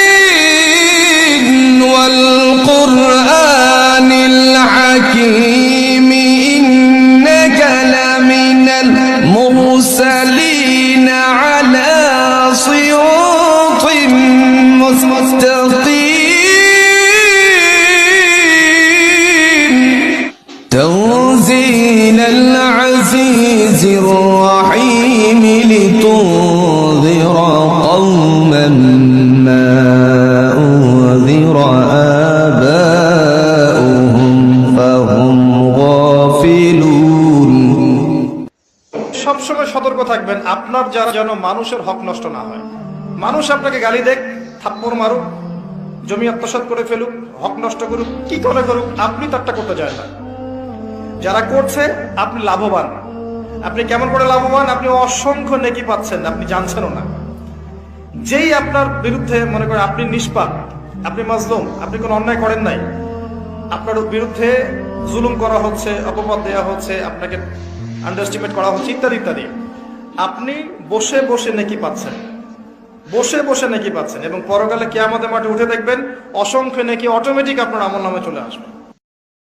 ياسين والقرآن الحكيم إنك لمن المرسلين على صراط مستقيم تنزيل العزيز الرحيم لتنذر قوما ما أنذر آباؤهم فهم غافلون। সবসময় সতর্ক থাকবেন আপনার যারা যেন মানুষের হক নষ্ট না হয়। মানুষ আপনাকে গালি দেখ, থাপ্পড় মারুক, জমি আত্মসাৎ করে ফেলুক, হক নষ্ট করুক, কি করে করুক, আপনি তারটা করতে যায় না। যারা করছে আপনি লাভবান। আপনি কেমন করে লাভবান? আপনি অসংখ্য নেকি পাচ্ছেন, আপনি জানছেনও না। যেই আপনার বিরুদ্ধে মনে করেন আপনি নিষ্পাপ, আপনি মাজলুম, আপনি কোনো অন্যায় করেন নাই, আপনার বিরুদ্ধে জুলুম করা হচ্ছে, অপবাদ দেওয়া হচ্ছে, আপনাকে আন্ডারস্টিমেট করা হচ্ছে, ইত্যাদি ইত্যাদি, আপনি বসে বসে নেকি পাচ্ছেন, বসে বসে নেকি পাচ্ছেন। এবং পরকালে কিয়ামতের মাঠে উঠে দেখবেন অসংখ্য নেকি অটোমেটিক আপনার আমলনামে চলে আসবে।